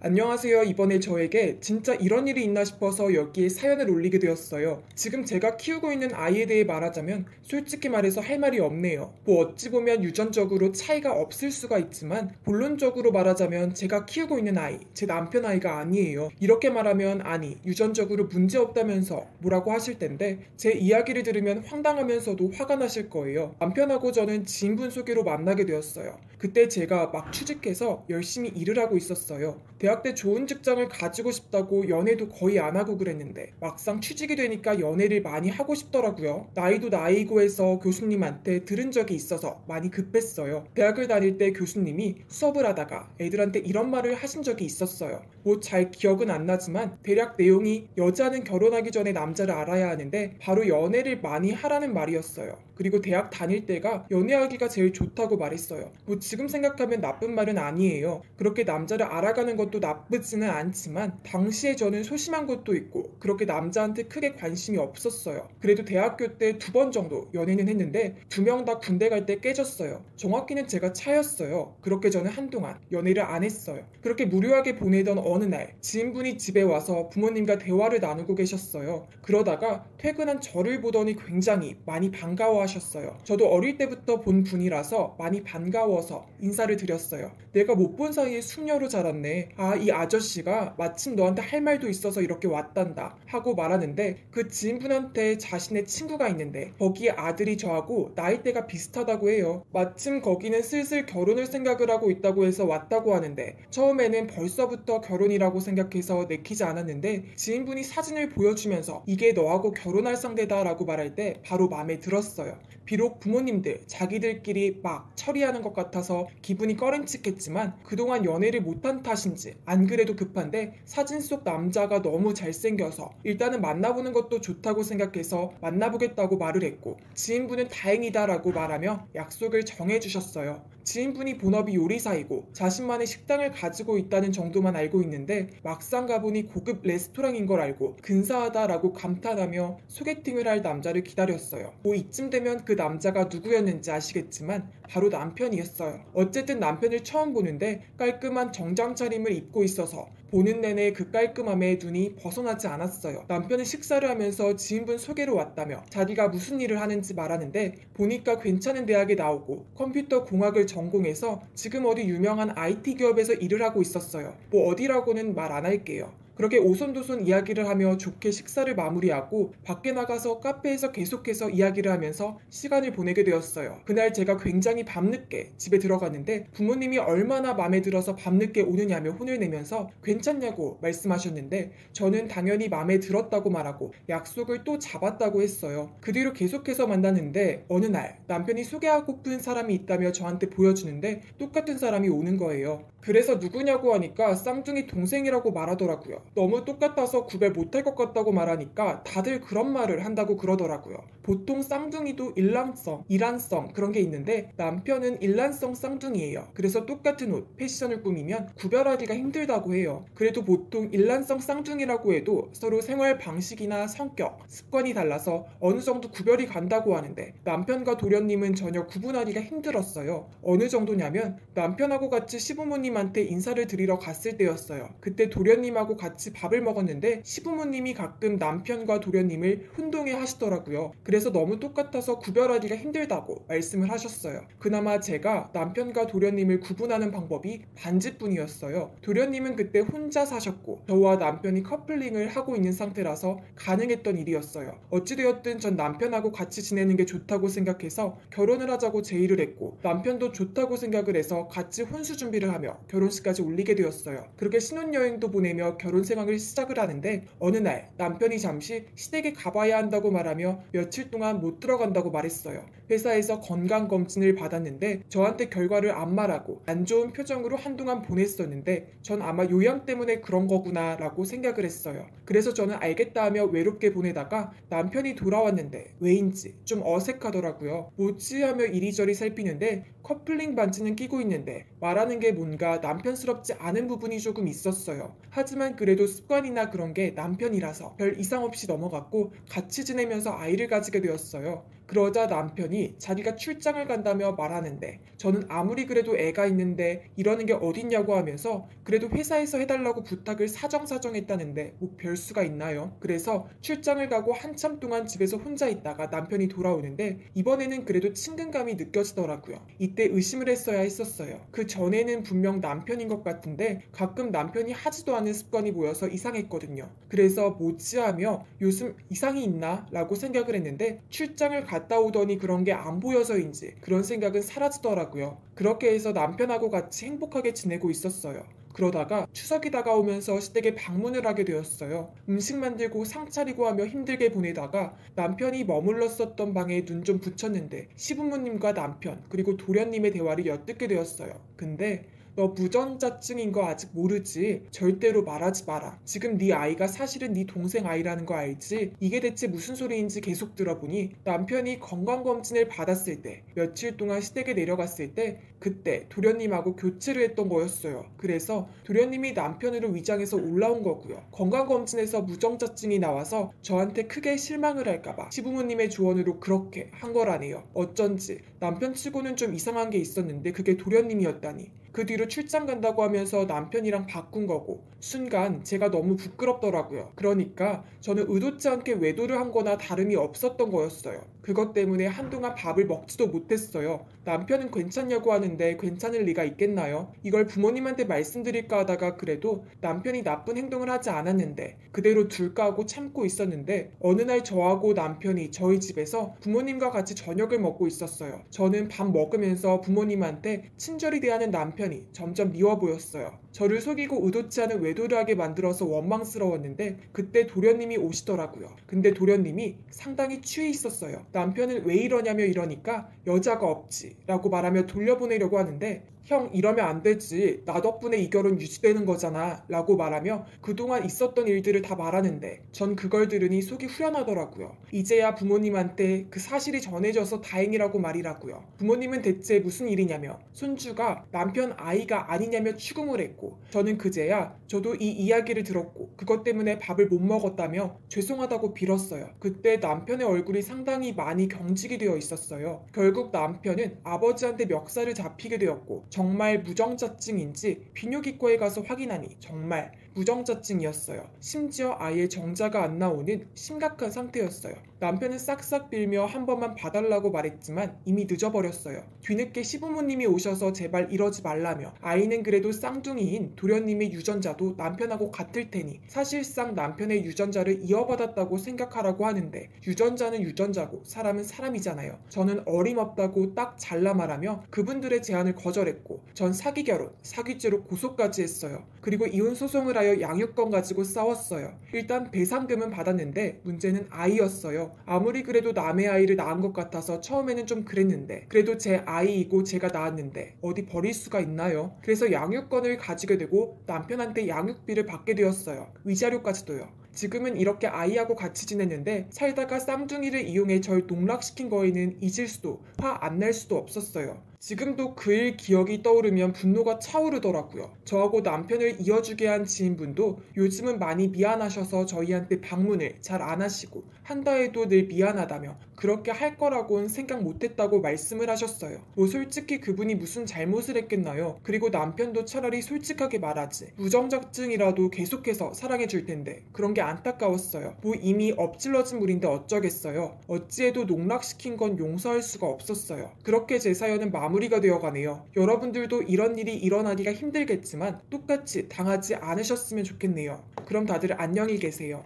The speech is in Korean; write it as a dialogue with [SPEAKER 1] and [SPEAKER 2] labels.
[SPEAKER 1] 안녕하세요. 이번에 저에게 진짜 이런 일이 있나 싶어서 여기에 사연을 올리게 되었어요. 지금 제가 키우고 있는 아이에 대해 말하자면 솔직히 말해서 할 말이 없네요. 뭐 어찌 보면 유전적으로 차이가 없을 수가 있지만 본론적으로 말하자면 제가 키우고 있는 아이, 제 남편 아이가 아니에요. 이렇게 말하면 아니, 유전적으로 문제 없다면서 뭐라고 하실 텐데 제 이야기를 들으면 황당하면서도 화가 나실 거예요. 남편하고 저는 지인분 소개로 만나게 되었어요. 그때 제가 막 취직해서 열심히 일을 하고 있었어요. 대학 때 좋은 직장을 가지고 싶다고 연애도 거의 안 하고 그랬는데 막상 취직이 되니까 연애를 많이 하고 싶더라고요. 나이도 나이고 해서 교수님한테 들은 적이 있어서 많이 급했어요. 대학을 다닐 때 교수님이 수업을 하다가 애들한테 이런 말을 하신 적이 있었어요. 뭐 잘 기억은 안 나지만 대략 내용이 여자는 결혼하기 전에 남자를 알아야 하는데 바로 연애를 많이 하라는 말이었어요. 그리고 대학 다닐 때가 연애하기가 제일 좋다고 말했어요. 뭐 지금 생각하면 나쁜 말은 아니에요. 그렇게 남자를 알아가는 것도 나쁘지는 않지만 당시에 저는 소심한 것도 있고 그렇게 남자한테 크게 관심이 없었어요. 그래도 대학교 때 2번 정도 연애는 했는데 2명 다 군대 갈 때 깨졌어요. 정확히는 제가 차였어요. 그렇게 저는 한동안 연애를 안 했어요. 그렇게 무료하게 보내던 어느 날 지인분이 집에 와서 부모님과 대화를 나누고 계셨어요. 그러다가 퇴근한 저를 보더니 굉장히 많이 반가워하셨어요. 저도 어릴 때부터 본 분이라서 많이 반가워서 인사를 드렸어요. 내가 못 본 사이에 숙녀로 자랐네. 아, 이 아저씨가 마침 너한테 할 말도 있어서 이렇게 왔단다 하고 말하는데 그 지인분한테 자신의 친구가 있는데 거기에 아들이 저하고 나이대가 비슷하다고 해요. 마침 거기는 슬슬 결혼을 생각을 하고 있다고 해서 왔다고 하는데 처음에는 벌써부터 결혼이라고 생각해서 내키지 않았는데 지인분이 사진을 보여주면서 이게 너하고 결혼할 상대다 라고 말할 때 바로 마음에 들었어요. 비록 부모님들 자기들끼리 막 처리하는 것 같아서 기분이 꺼림칙했지만 그동안 연애를 못한 탓인지 안 그래도 급한데 사진 속 남자가 너무 잘생겨서 일단은 만나보는 것도 좋다고 생각해서 만나보겠다고 말을 했고 지인분은 다행이다라고 말하며 약속을 정해주셨어요. 지인분이 본업이 요리사이고 자신만의 식당을 가지고 있다는 정도만 알고 있는데 막상 가보니 고급 레스토랑인 걸 알고 근사하다라고 감탄하며 소개팅을 할 남자를 기다렸어요. 뭐 이쯤 되면 그 남자가 누구였는지 아시겠지만 바로 남편이었어요. 어쨌든 남편을 처음 보는데 깔끔한 정장 차림을 입고 있어서 보는 내내 그 깔끔함에 눈이 벗어나지 않았어요. 남편은 식사를 하면서 지인분 소개로 왔다며 자기가 무슨 일을 하는지 말하는데 보니까 괜찮은 대학에 나오고 컴퓨터 공학을 전공해서 지금 어디 유명한 IT 기업에서 일을 하고 있었어요. 뭐 어디라고는 말 안 할게요. 그렇게 오손도손 이야기를 하며 좋게 식사를 마무리하고 밖에 나가서 카페에서 계속해서 이야기를 하면서 시간을 보내게 되었어요. 그날 제가 굉장히 밤늦게 집에 들어갔는데 부모님이 얼마나 마음에 들어서 밤늦게 오느냐며 혼을 내면서 괜찮냐고 말씀하셨는데 저는 당연히 마음에 들었다고 말하고 약속을 또 잡았다고 했어요. 그 뒤로 계속해서 만났는데 어느 날 남편이 소개하고픈 사람이 있다며 저한테 보여주는데 똑같은 사람이 오는 거예요. 그래서 누구냐고 하니까 쌍둥이 동생이라고 말하더라고요. 너무 똑같아서 구별 못할 것 같다고 말하니까 다들 그런 말을 한다고 그러더라고요. 보통 쌍둥이도 일란성, 이란성 그런 게 있는데 남편은 일란성 쌍둥이에요. 그래서 똑같은 옷, 패션을 꾸미면 구별하기가 힘들다고 해요. 그래도 보통 일란성 쌍둥이라고 해도 서로 생활 방식이나 성격, 습관이 달라서 어느 정도 구별이 간다고 하는데 남편과 도련님은 전혀 구분하기가 힘들었어요. 어느 정도냐면 남편하고 같이 시부모님한테 인사를 드리러 갔을 때였어요. 그때 도련님하고 같이 밥을 먹었는데 시부모님이 가끔 남편과 도련님을 혼동해 하시더라고요. 그래서 너무 똑같아서 구별하기가 힘들다고 말씀을 하셨어요. 그나마 제가 남편과 도련님을 구분하는 방법이 반지뿐이었어요. 도련님은 그때 혼자 사셨고 저와 남편이 커플링을 하고 있는 상태라서 가능했던 일이었어요. 어찌되었든 전 남편하고 같이 지내는 게 좋다고 생각해서 결혼을 하자고 제의를 했고 남편도 좋다고 생각을 해서 같이 혼수 준비를 하며 결혼식까지 올리게 되었어요. 그렇게 신혼여행도 보내며 결혼 생활을 시작을 하는데 어느 날 남편이 잠시 시댁에 가봐야 한다고 말하며 며칠 동안 못 들어간다고 말했어요. 회사에서 건강검진을 받았는데 저한테 결과를 안 말하고 안 좋은 표정으로 한동안 보냈었는데 전 아마 요양 때문에 그런 거구나 라고 생각을 했어요. 그래서 저는 알겠다 하며 외롭게 보내다가 남편이 돌아왔는데 왜인지 좀 어색하더라고요. 뭐지 하며 이리저리 살피는데 커플링 반지는 끼고 있는데 말하는 게 뭔가 남편스럽지 않은 부분이 조금 있었어요. 하지만 그래도 습관이나 그런 게 남편이라서 별 이상 없이 넘어갔고 같이 지내면서 아이를 가지게 되었어요. 그러자 남편이 자기가 출장을 간다며 말하는데 저는 아무리 그래도 애가 있는데 이러는 게 어딨냐고 하면서 그래도 회사에서 해달라고 부탁을 사정사정했다는데 뭐 별수가 있나요? 그래서 출장을 가고 한참 동안 집에서 혼자 있다가 남편이 돌아오는데 이번에는 그래도 친근감이 느껴지더라고요. 이때 의심을 했어야 했었어요. 그 전에는 분명 남편인 것 같은데 가끔 남편이 하지도 않은 습관이 보여서 이상했거든요. 그래서 뭐지 하며 요즘 이상이 있나? 라고 생각을 했는데 출장을 갔다 오더니 그런 게 안 보여서인지 그런 생각은 사라지더라고요. 그렇게 해서 남편하고 같이 행복하게 지내고 있었어요. 그러다가 추석이 다가오면서 시댁에 방문을 하게 되었어요. 음식 만들고 상 차리고 하며 힘들게 보내다가 남편이 머물렀었던 방에 눈 좀 붙였는데 시부모님과 남편 그리고 도련님의 대화를 엿듣게 되었어요. 근데 너 무전자증인 거 아직 모르지? 절대로 말하지 마라. 지금 네 아이가 사실은 네 동생 아이라는 거 알지? 이게 대체 무슨 소리인지 계속 들어보니 남편이 건강검진을 받았을 때 며칠 동안 시댁에 내려갔을 때 그때 도련님하고 교체를 했던 거였어요. 그래서 도련님이 남편으로 위장해서 올라온 거고요. 건강검진에서 무정자증이 나와서 저한테 크게 실망을 할까봐 시부모님의 조언으로 그렇게 한 거라네요. 어쩐지 남편 치고는 좀 이상한 게 있었는데 그게 도련님이었다니. 그 뒤로 출장 간다고 하면서 남편이랑 바꾼 거고 순간 제가 너무 부끄럽더라고요. 그러니까 저는 의도치 않게 외도를 한 거나 다름이 없었던 거였어요. 그것 때문에 한동안 밥을 먹지도 못했어요. 남편은 괜찮냐고 하는데 괜찮을 리가 있겠나요? 이걸 부모님한테 말씀드릴까 하다가 그래도 남편이 나쁜 행동을 하지 않았는데 그대로 둘까 하고 참고 있었는데 어느 날 저하고 남편이 저희 집에서 부모님과 같이 저녁을 먹고 있었어요. 저는 밥 먹으면서 부모님한테 친절히 대하는 남편이 점점 미워 보였어요. 저를 속이고 의도치 않은 외도를 하게 만들어서 원망스러웠는데 그때 도련님이 오시더라고요. 근데 도련님이 상당히 취해 있었어요. 남편은 왜 이러냐며 이러니까 여자가 없지 라고 말하며 돌려보내려고 하는데 형 이러면 안 되지. 나 덕분에 이 결혼 유지되는 거잖아 라고 말하며 그동안 있었던 일들을 다 말하는데 전 그걸 들으니 속이 후련하더라고요. 이제야 부모님한테 그 사실이 전해져서 다행이라고 말이라고요. 부모님은 대체 무슨 일이냐며 손주가 남편 아이가 아니냐며 추궁을 했고 저는 그제야 저도 이 이야기를 들었고 그것 때문에 밥을 못 먹었다며 죄송하다고 빌었어요. 그때 남편의 얼굴이 상당히 많이 경직이 되어 있었어요. 결국 남편은 아버지한테 멱살을 잡히게 되었고 정말 무정자증인지 비뇨기과에 가서 확인하니 정말 무정자증이었어요. 심지어 아예 정자가 안 나오는 심각한 상태였어요. 남편은 싹싹 빌며 한 번만 봐달라고 말했지만 이미 늦어버렸어요. 뒤늦게 시부모님이 오셔서 제발 이러지 말라며 아이는 그래도 쌍둥이인 도련님의 유전자도 남편하고 같을 테니 사실상 남편의 유전자를 이어받았다고 생각하라고 하는데 유전자는 유전자고 사람은 사람이잖아요. 저는 어림없다고 딱 잘라 말하며 그분들의 제안을 거절했고 전 사기 결혼, 사기죄로 고소까지 했어요. 그리고 이혼 소송을 하여 양육권 가지고 싸웠어요. 일단 배상금은 받았는데 문제는 아이였어요. 아무리 그래도 남의 아이를 낳은 것 같아서 처음에는 좀 그랬는데 그래도 제 아이이고 제가 낳았는데 어디 버릴 수가 있나요? 그래서 양육권을 가지게 되고 남편한테 양육비를 받게 되었어요. 위자료까지도요. 지금은 이렇게 아이하고 같이 지냈는데 살다가 쌍둥이를 이용해 절 농락시킨 거에는 잊을 수도 화 안 날 수도 없었어요. 지금도 그 일 기억이 떠오르면 분노가 차오르더라고요. 저하고 남편을 이어주게 한 지인분도 요즘은 많이 미안하셔서 저희한테 방문을 잘 안 하시고 한다 해도 늘 미안하다며 그렇게 할 거라고는 생각 못했다고 말씀을 하셨어요. 뭐 솔직히 그분이 무슨 잘못을 했겠나요? 그리고 남편도 차라리 솔직하게 말하지. 무정자증이라도 계속해서 사랑해줄 텐데 그런 게 안타까웠어요. 뭐 이미 엎질러진 물인데 어쩌겠어요. 어찌해도 농락시킨 건 용서할 수가 없었어요. 그렇게 제 사연은 마무리가 되어가네요. 여러분들도 이런 일이 일어나기가 힘들겠지만 똑같이 당하지 않으셨으면 좋겠네요. 그럼 다들 안녕히 계세요.